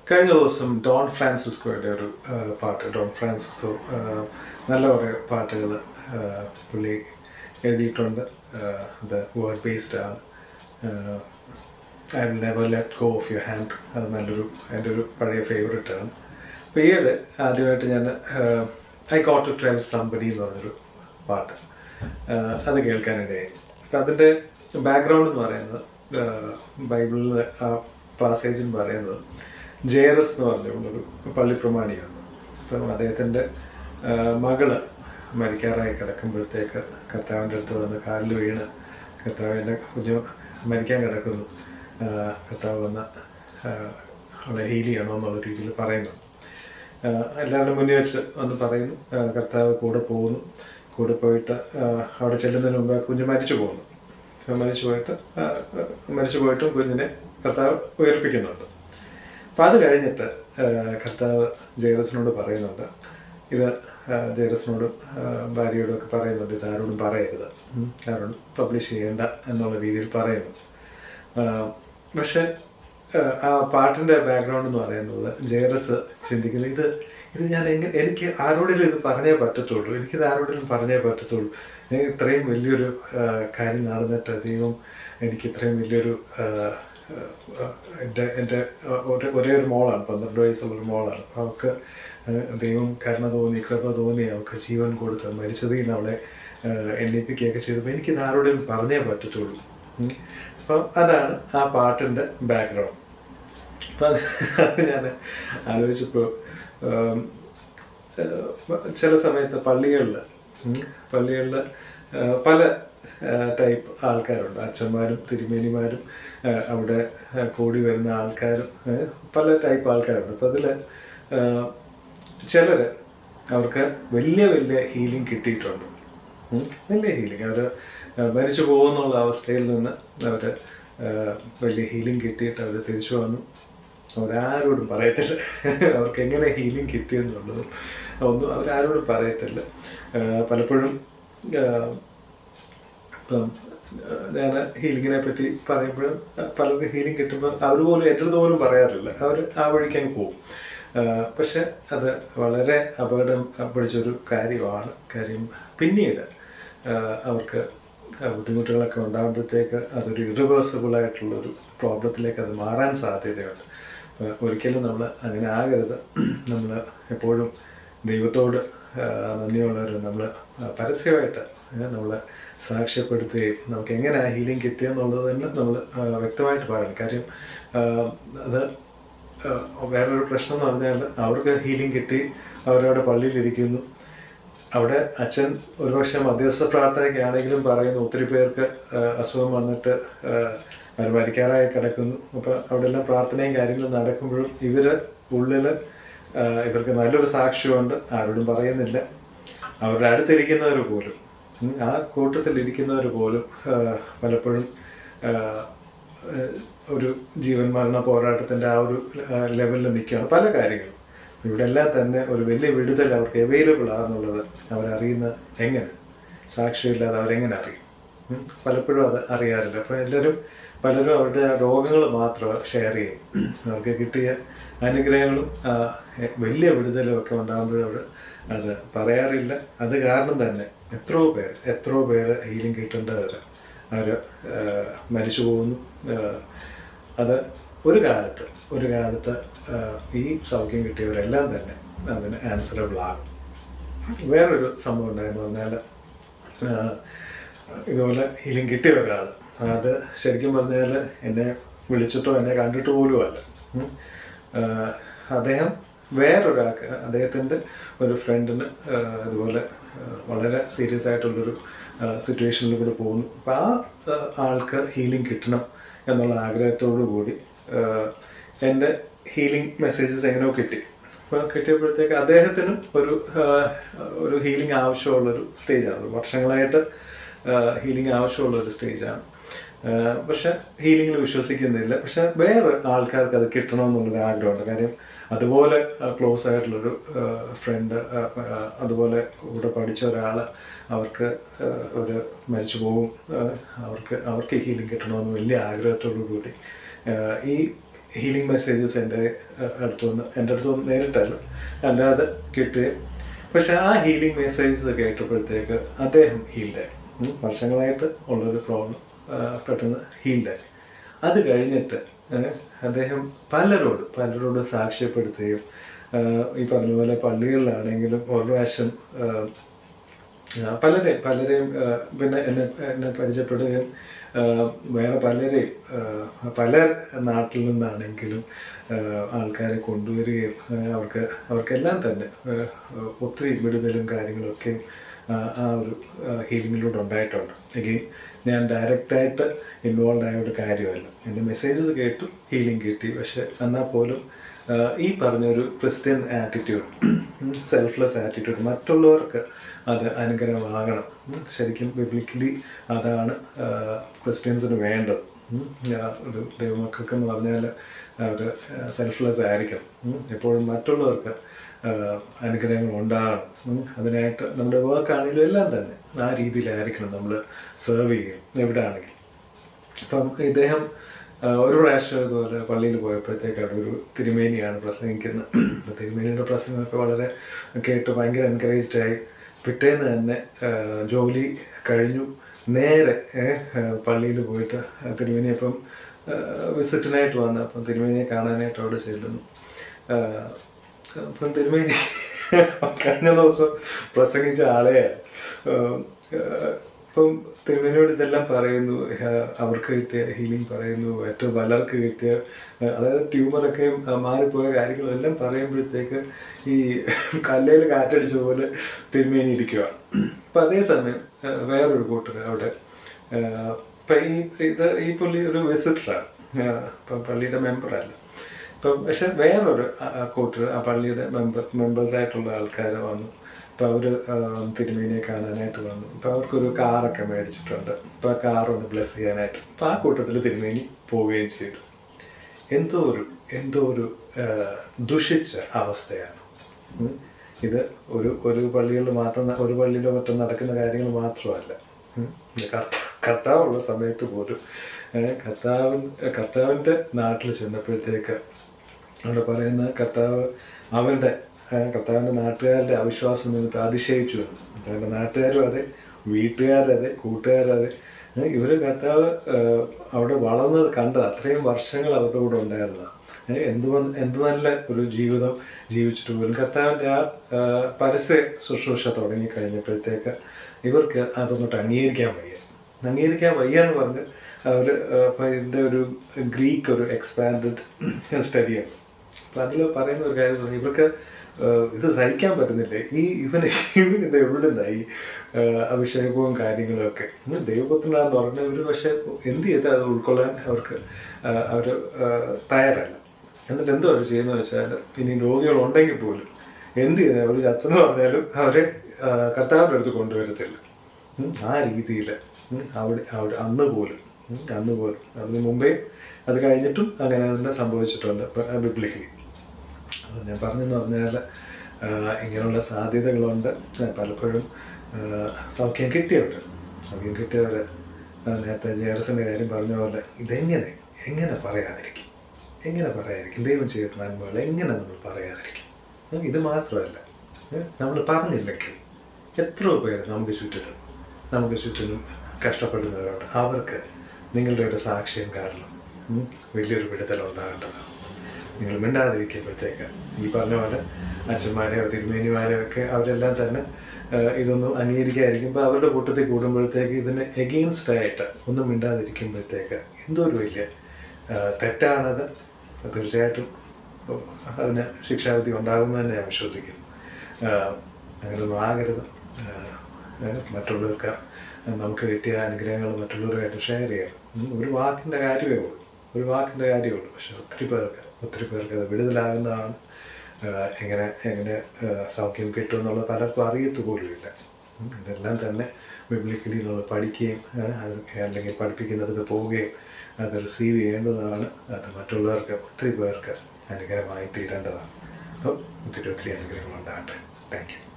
കഴിഞ്ഞ ദിവസം ഡോൺ ഫ്രാൻസിസ്കോയുടെ ഒരു പാട്ട്, ഡോൺ ഫ്രാൻസിസ്കോ നല്ല കുറേ പാട്ടുകൾ പുള്ളി എഴുതിയിട്ടുണ്ട്. അത് വേർഡ് ബേസ്ഡ് ആണ്. I will never let go of your hand, അത് എൻ്റെ ഒരു പഴയ ഫേവറേറ്റാണ്. അപ്പോൾ ഈയിടെ ആദ്യമായിട്ട് ഞാൻ I got to tell somebody എന്ന് പറഞ്ഞൊരു പാട്ട് അത് കേൾക്കാനിടയായി. അപ്പം അതിൻ്റെ ബാക്ക്ഗ്രൗണ്ട് എന്ന് പറയുന്നത് ബൈബിളിൽ ആ പാസേജ് എന്ന് പറയുന്നത് ജെയറസ് എന്ന് പറഞ്ഞൊരു പള്ളിപ്രമാണിയാണ്. അപ്പം അദ്ദേഹത്തിൻ്റെ മകള് മരിക്കാറായി കിടക്കുമ്പോഴത്തേക്ക് കർത്താവിൻ്റെ അടുത്ത് വന്ന് കാലിൽ വീണ് കർത്താവിൻ്റെ കുഞ്ഞു മരിക്കാൻ കിടക്കുന്നു, കർത്താവ് വന്ന് അവളെ ഹീൽ ചെയ്യണോ എന്നുള്ള രീതിയിൽ പറയുന്നു. എല്ലാവരുടെ മുന്നിൽ വെച്ച് വന്ന് പറയുന്നു. കർത്താവ് കൂടെ പോകുന്നു. കൂടെ പോയിട്ട് അവിടെ ചെല്ലുന്നതിന് മുമ്പ് കുഞ്ഞ് മരിച്ചു പോകുന്നു. മരിച്ചു പോയിട്ടും കുഞ്ഞിനെ കർത്താവ് ഉയർപ്പിക്കുന്നുണ്ട്. അപ്പം അത് കഴിഞ്ഞിട്ട് കർത്താവ് ജെയറസിനോട് പറയുന്നുണ്ട്, ഇത് ജെയറസിനോടും ഭാര്യയോടും ഒക്കെ പറയുന്നുണ്ട്, ഇത് ആരോടും പറയരുത്, ആരോടും പബ്ലിഷ് ചെയ്യേണ്ട എന്നുള്ള രീതിയിൽ പറയുന്നു. പക്ഷെ ആ പാട്ടിൻ്റെ ബാക്ക്ഗ്രൗണ്ട് എന്ന് പറയുന്നത് ജെയറസ് ചിന്തിക്കുന്നത് ഇത് ഞാൻ എനിക്ക് ആരോടെങ്കിലും ഇത് പറഞ്ഞേ പറ്റത്തുള്ളൂ, എനിക്കിത് ആരോടെങ്കിലും പറഞ്ഞേ പറ്റത്തുള്ളൂ. ഇത്രയും വലിയൊരു കാര്യം നടന്നിട്ട് ദൈവം എനിക്ക് ഇത്രയും വലിയൊരു എൻ്റെ ഒരേ ഒരു മോളാണ്, 12 വയസ്സുള്ളൊരു മോളാണ്. അപ്പോൾ അവൾക്ക് ദൈവം കരുണ തോന്നി, കൃപ തോന്നി, അവൾക്ക് ജീവൻ കൊടുത്ത് മരിച്ചതിൽ നിന്ന് അവളെ എണ്ണിപ്പിക്കുകയൊക്കെ ചെയ്തപ്പോൾ എനിക്കിത് ആരോടെങ്കിലും പറഞ്ഞേ പറ്റത്തുള്ളൂ. അപ്പം അതാണ് ആ പാട്ടിൻ്റെ ബാക്ക്ഗ്രൗണ്ട്. അപ്പം അത് ഞാൻ ആലോചിച്ചപ്പോൾ ചില സമയത്ത് പള്ളികളിൽ പല ടൈപ്പ് ആൾക്കാരുണ്ട്. അച്ഛന്മാരും തിരുമേനിമാരും അവിടെ കൂടി വരുന്ന ആൾക്കാരും പല ടൈപ്പ് ആൾക്കാരുണ്ട്. അപ്പം അതിൽ ചിലർ അവർക്ക് വലിയ ഹീലിംഗ് കിട്ടിയിട്ടുണ്ട്. വലിയ ഹീലിംഗ്, അവർ മരിച്ചു പോകുന്നുള്ള അവസ്ഥയിൽ നിന്ന് അവർ വലിയ ഹീലിംഗ് കിട്ടിയിട്ട് അവർ തിരിച്ചു വന്നു. അവരാരോടും പറയത്തില്ല അവർക്ക് എങ്ങനെ ഹീലിംഗ് കിട്ടിയെന്നുള്ളതും ഒന്നും അവരാരോടും പറയത്തില്ല. പലപ്പോഴും ഇപ്പം ഞാൻ ഹീലിങ്ങിനെ പറ്റി പറയുമ്പോഴും പലർക്കും ഹീലിംഗ് കിട്ടുമ്പോൾ അവർ പോലും എൻ്റെ പോലും പറയാറില്ല, അവർ ആ വഴിക്കങ്ങ് പോകും. പക്ഷെ അത് വളരെ അപകടം പിടിച്ചൊരു കാര്യമാണ്. കാര്യം പിന്നീട് അവർക്ക് ബുദ്ധിമുട്ടുകളൊക്കെ ഉണ്ടാകുമ്പോഴത്തേക്ക് അതൊരു ഇറിവേഴ്സിബിളായിട്ടുള്ളൊരു പ്രോബ്ലത്തിലേക്ക് അത് മാറാൻ സാധ്യതയുണ്ട്. ഒരിക്കലും നമ്മൾ അങ്ങനെ ആകരുത്. നമ്മൾ എപ്പോഴും ദൈവത്തോട് നന്ദിയുള്ളവരും നമ്മൾ പരസ്യമായിട്ട് നമ്മൾ സാക്ഷ്യപ്പെടുത്തുകയും നമുക്ക് എങ്ങനെയാണ് ഹീലിംഗ് കിട്ടിയെന്നുള്ളത് തന്നെ നമ്മൾ വ്യക്തമായിട്ട് പറയണം. കാര്യം അത് വേറൊരു പ്രശ്നം എന്ന് പറഞ്ഞാൽ അവർക്ക് ഹീലിംഗ് കിട്ടി, അവരവിടെ പള്ളിയിലിരിക്കുന്നു. അവിടെ അച്ഛൻ ഒരുപക്ഷെ മധ്യസ്ഥ പ്രാർത്ഥനയ്ക്കാണെങ്കിലും പറയുന്നു, ഒത്തിരി പേർക്ക് അസുഖം വന്നിട്ട് അവർ മരിക്കാറായി കിടക്കുന്നു. അപ്പോൾ അവിടെ എല്ലാം പ്രാർത്ഥനയും കാര്യങ്ങളും നടക്കുമ്പോഴും ഉള്ളിൽ ഇവർക്ക് നല്ലൊരു സാക്ഷ്യമുണ്ട്, ആരോടും പറയുന്നില്ല. അവരുടെ അടുത്തിരിക്കുന്നവർ പോലും, ആ കൂട്ടത്തിലിരിക്കുന്നവർ പോലും പലപ്പോഴും ഒരു ജീവൻ മരണ പോരാട്ടത്തിൻ്റെ ആ ഒരു ലെവലിൽ നിൽക്കുകയാണ് പല കാര്യങ്ങളും. ഇവിടെ എല്ലാം തന്നെ ഒരു വലിയ വിടുതൽ അവർക്ക് അവൈലബിൾ ആണെന്നുള്ളത് അവരറിയുന്ന എങ്ങനെ? സാക്ഷ്യമില്ലാതെ അവരെങ്ങനെ അറിയും? പലപ്പോഴും അത് അറിയാറില്ല. അപ്പോൾ പലരും അവരുടെ രോഗങ്ങൾ മാത്രം ഷെയർ ചെയ്യും. അവർക്ക് കിട്ടിയ അനുഗ്രഹങ്ങളും വലിയ വിടുതലും ഒക്കെ ഉണ്ടാകുമ്പോഴും അവർ അത് പറയാറില്ല. അത് കാരണം തന്നെ എത്രയോ പേര് ഹീലിംഗ് കിട്ടേണ്ടവർ അവർ മരിച്ചു പോകുന്നു. അത് ഒരു കാലത്ത് ഈ സൗഖ്യം കിട്ടിയവരെല്ലാം തന്നെ അതിന് ആൻസറബിൾ ആകും. വേറൊരു സംഭവം ഉണ്ടായെന്ന് പറഞ്ഞാൽ, ഇതുപോലെ ഹീലിംഗ് കിട്ടിയ ഒരാൾ, അത് ശരിക്കും പറഞ്ഞാൽ എന്നെ വിളിച്ചിട്ടോ എന്നെ കണ്ടിട്ട് പോലും അല്ല. അദ്ദേഹം വേറൊരാൾക്ക്, അദ്ദേഹത്തിൻ്റെ ഒരു ഫ്രണ്ടിന് ഇതുപോലെ വളരെ സീരിയസ് ആയിട്ടുള്ളൊരു സിറ്റുവേഷനിൽ കൂടെ പോകുന്നു. അപ്പം ആ ആൾക്ക് ഹീലിംഗ് കിട്ടണം എന്നുള്ള ആഗ്രഹത്തോടു കൂടി എൻ്റെ ഹീലിംഗ് മെസ്സേജസ് എങ്ങനെയോ കിട്ടി. അപ്പോൾ കിട്ടിയപ്പോഴത്തേക്ക് അദ്ദേഹത്തിനും ഒരു ഹീലിംഗ് ആവശ്യമുള്ളൊരു സ്റ്റേജാണ്. വർഷങ്ങളായിട്ട് ഹീലിംഗ് ആവശ്യമുള്ളൊരു സ്റ്റേജാണ്. പക്ഷെ ഹീലിംഗിൽ വിശ്വസിക്കുന്നില്ല. പക്ഷെ വേറെ ആൾക്കാർക്ക് അത് കിട്ടണമെന്നുള്ളൊരു ആഗ്രഹമുണ്ട്. കാര്യം അതുപോലെ ക്ലോസ് ആയിട്ടുള്ളൊരു ഫ്രണ്ട്, അതുപോലെ കൂടെ പഠിച്ച ഒരാൾ, അവർക്ക് മരിച്ചു പോകും, അവർക്ക് ഹീലിംഗ് കിട്ടണമെന്ന് വലിയ ആഗ്രഹത്തോടു കൂടി ഈ ഹീലിംഗ് മെസ്സേജസ് എൻ്റെ അടുത്തുനിന്ന് നേരിട്ടല്ല, അല്ലാതെ കിട്ടുകയും. പക്ഷെ ആ ഹീലിംഗ് മെസ്സേജസ് കേട്ടപ്പോഴത്തേക്ക് അദ്ദേഹം ഹീൽഡായി. വർഷങ്ങളായിട്ട് ഉള്ളൊരു പ്രോബ്ലം പെട്ടെന്ന് ഹീൽഡായി. അത് കഴിഞ്ഞിട്ട് അദ്ദേഹം പലരോട് സാക്ഷ്യപ്പെടുത്തുകയും, ഈ പറഞ്ഞ പോലെ പള്ളികളിലാണെങ്കിലും ഒരു പ്രാവശ്യം പലരെയും പിന്നെ എന്നെ പരിചയപ്പെടുകയും, വേറെ പല നാട്ടിൽ നിന്നാണെങ്കിലും ആൾക്കാരെ കൊണ്ടുവരികയും അവർക്കെല്ലാം തന്നെ ഒത്തിരി വിടുതലും കാര്യങ്ങളൊക്കെ ആ ഒരു ഹീലിങ്ങിലൂടെ ഉണ്ടായിട്ടുണ്ട്. എഗെയിൻ ഞാൻ ഡയറക്റ്റായിട്ട് ഇൻവോൾവ് ആയ ഒരു കാര്യമല്ല. എൻ്റെ മെസ്സേജസ് കേട്ടു, ഹീലിംഗ് കിട്ടി. പക്ഷെ എന്നാൽ പോലും ഈ പറഞ്ഞൊരു ക്രിസ്ത്യൻ ആറ്റിറ്റ്യൂഡ്, സെൽഫ്ലെസ് ആറ്റിറ്റ്യൂഡ്, മറ്റുള്ളവർക്ക് അത് അനുഗ്രഹമാകണം. ശരിക്കും ബിബ്ലിക്കലി അതാണ് ക്രിസ്ത്യൻസിന് വേണ്ടത്. ഒരു ദൈവമക്കൾക്കെന്ന് പറഞ്ഞാൽ അവർ സെൽഫ്ലെസ് ആയിരിക്കണം. എപ്പോഴും മറ്റുള്ളവർക്ക് അനുഗ്രഹങ്ങൾ ഉണ്ടാകണം. അതിനായിട്ട് നമ്മുടെ വർക്കാണെങ്കിലും എല്ലാം തന്നെ ആ രീതിയിലായിരിക്കണം നമ്മൾ സെർവ് ചെയ്യുക എവിടെ ആണെങ്കിലും. അപ്പം ഇദ്ദേഹം ഒരു പ്രാവശ്യം ഇതുപോലെ പള്ളിയിൽ പോയപ്പോഴത്തേക്ക് അവിടെ ഒരു തിരുമേനിയാണ് പ്രസംഗിക്കുന്നത്. അപ്പോൾ തിരുമേനിയുടെ പ്രസംഗമൊക്കെ വളരെ കേട്ട് ഭയങ്കര എൻകറേജ്ഡായി. പിറ്റേന്ന് തന്നെ ജോലി കഴിഞ്ഞു നേരെ പള്ളിയിൽ പോയിട്ട് തിരുമേനി അപ്പം വിസിറ്റിനായിട്ട് വന്നു. അപ്പം തിരുമേനിയെ കാണാനായിട്ട് അവിടെ ചെല്ലുന്നു. അപ്പം തിരുമേനി കഴിഞ്ഞ ദിവസം പ്രസംഗിച്ച ആളെയാണ്. ഇപ്പം തിരുമേനിയോട് ഇതെല്ലാം പറയുന്നു, അവർക്ക് കിട്ടിയ ഹീലിംഗ് പറയുന്നു, ഏറ്റവും പലർക്ക് കിട്ടിയ, അതായത് ട്യൂമറൊക്കെ മാറിപ്പോയ കാര്യങ്ങളെല്ലാം പറയുമ്പോഴത്തേക്ക് ഈ കല്ലയിൽ കാറ്റടിച്ച പോലെ തിരുമേനി ഇരിക്കുകയാണ്. അപ്പം അതേസമയം വേറൊരു കൂട്ടർ അവിടെ, ഇപ്പം ഈ പുള്ളി ഒരു വിസിറ്ററാണ്, ഇപ്പം പള്ളിയുടെ മെമ്പറല്ല. ഇപ്പം പക്ഷെ വേറൊരു കൂട്ടർ ആ പള്ളിയുടെ മെമ്പേഴ്സായിട്ടുള്ള ആൾക്കാർ വന്നു. അപ്പോൾ അവർ തിരുമേനിയെ കാണാനായിട്ട് വന്നു. അപ്പോൾ അവർക്കൊരു കാറൊക്കെ മേടിച്ചിട്ടുണ്ട്. അപ്പോൾ ആ കാറൊന്ന് ബ്ലെസ് ചെയ്യാനായിട്ട് അപ്പോൾ ആ കൂട്ടത്തിൽ തിരുമേനി പോവുകയും ചെയ്തു. എന്തോ ഒരു ദുഷിച്ച അവസ്ഥയാണ് ഇത്. ഒരു പള്ളികളിൽ മാത്രം, ഒരു പള്ളിയിലോ മറ്റും നടക്കുന്ന കാര്യങ്ങൾ മാത്രമല്ല. കർത്താവുള്ള സമയത്ത് പോലും കർത്താവിൻ്റെ നാട്ടിൽ ചെന്നപ്പോഴത്തേക്ക് അവിടെ പറയുന്ന കർത്താവിൻ്റെ നാട്ടുകാരുടെ അവിശ്വാസം നിമിത്തം അതിശയിച്ചു വന്നു. കർത്താവിൻ്റെ നാട്ടുകാരും അതെ, വീട്ടുകാരതെ, കൂട്ടുകാരതെ. ഇവർ കർത്താവ് അവിടെ വളർന്നത് കണ്ടത്, അത്രയും വർഷങ്ങൾ അവരുടെ കൂടെ ഉണ്ടായിരുന്നതാണ്. എന്ത് നല്ല ഒരു ജീവിതം ജീവിച്ചിട്ട് പോലും കർത്താവിൻ്റെ ആ പരസ്യ ശുശ്രൂഷ തുടങ്ങിക്കഴിഞ്ഞപ്പോഴത്തേക്ക് ഇവർക്ക് അതൊന്നിട്ട് അംഗീകരിക്കാൻ വയ്യ എന്ന് പറഞ്ഞ് അവർ ഇതിൻ്റെ ഒരു ഗ്രീക്ക് ഒരു എക്സ്പാൻഡഡ് സ്റ്റഡിയാണ്. അപ്പം അതിൽ പറയുന്ന ഒരു കാര്യം, ഇവർക്ക് ഇത് സഹിക്കാൻ പറ്റുന്നില്ല. ഇവനിത് എവിടുന്നായി അഭിഷേകവും കാര്യങ്ങളൊക്കെ. ദൈവപുത്രനാണെന്ന് പറഞ്ഞവർ പക്ഷെ എന്ത് ചെയ്താൽ അത് ഉൾക്കൊള്ളാൻ അവർ തയ്യാറല്ല. എന്നിട്ട് എന്തോ അവർ ചെയ്യുന്നത് വെച്ചാൽ, ഇനി രോഗികളുണ്ടെങ്കിൽ പോലും എന്ത് ചെയ്താൽ അവർ ചത്തെന്ന് പറഞ്ഞാലും അവരെ കർത്താവിൻ്റെ അടുത്ത് കൊണ്ടുവരത്തില്ല. ആ രീതിയിൽ അവിടെ അന്ന് പോലും അതിന് മുമ്പേ അത് കഴിഞ്ഞിട്ടും അങ്ങനെ തന്നെ സംഭവിച്ചിട്ടുണ്ട് ബിബ്ലിക്കലി. ഞാൻ പറഞ്ഞെന്ന് പറഞ്ഞാൽ ഇങ്ങനെയുള്ള സാധ്യതകളുണ്ട്. പലപ്പോഴും സൗഖ്യം കിട്ടിയവർ നേരത്തെ ജെയർസിൻ്റെ കാര്യം പറഞ്ഞ പോലെ എങ്ങനെ പറയാതിരിക്കും ദൈവം ചെയ്ത നന്മകൾ എങ്ങനെ നമ്മൾ പറയാതിരിക്കും. ഇത് മാത്രമല്ല, നമ്മൾ പറഞ്ഞില്ലെങ്കിൽ എത്രയോ പേര് നമുക്ക് ചുറ്റിനും കഷ്ടപ്പെടുന്നവരുണ്ട്. അവർക്ക് നിങ്ങളുടെ ഒരു സാക്ഷ്യം കാരണം വലിയൊരു വിടുതലുണ്ടാകേണ്ടതാണ്. നിങ്ങൾ മിണ്ടാതിരിക്കുമ്പോഴത്തേക്ക് ഈ പറഞ്ഞ പോലെ അച്ഛന്മാരെയോ തിരുമേനിമാരെയോ ഒക്കെ അവരെല്ലാം തന്നെ ഇതൊന്നും അംഗീകരിക്കാതിരിക്കുമ്പോൾ അവരുടെ കൂട്ടത്തിൽ കൂടുമ്പോഴത്തേക്ക് ഇതിന് എഗെയിൻസ്റ്റായിട്ട് ഒന്നും മിണ്ടാതിരിക്കുമ്പോഴത്തേക്ക് എന്തോ ഒരു വലിയ തെറ്റാണത്. തീർച്ചയായിട്ടും അതിന് ശിക്ഷാവിധി ഉണ്ടാകുമെന്ന് തന്നെ ഞാൻ വിശ്വസിക്കുന്നു. അങ്ങനെയൊന്നും ആകരുത്. മറ്റുള്ളവർക്ക് നമുക്ക് കിട്ടിയ അനുഗ്രഹങ്ങൾ മറ്റുള്ളവരുമായിട്ട് ഷെയർ ചെയ്യാം. ഒരു വാക്കിൻ്റെ കാര്യമേ ഉള്ളൂ. പക്ഷെ ഒത്തിരി പേർക്ക് അത് വിടുതലാകുന്നതാണ്. എങ്ങനെ സൗഖ്യം കിട്ടുമെന്നുള്ളത് പലർക്കും അറിയത്തു പോലുമില്ല. ഇതെല്ലാം തന്നെ ബിബ്ലിക്കലി നമ്മൾ പഠിക്കുകയും അല്ലെങ്കിൽ പഠിപ്പിക്കുന്നിടത്ത് പോവുകയും അത് റിസീവ് ചെയ്യേണ്ടതാണ്. അത് മറ്റുള്ളവർക്ക് ഒത്തിരി പേർക്ക് അനുഗ്രഹമായി തീരേണ്ടതാണ്. അപ്പം ഒത്തിരി അനുഗ്രഹങ്ങളുണ്ടാകട്ടെ. Thank you.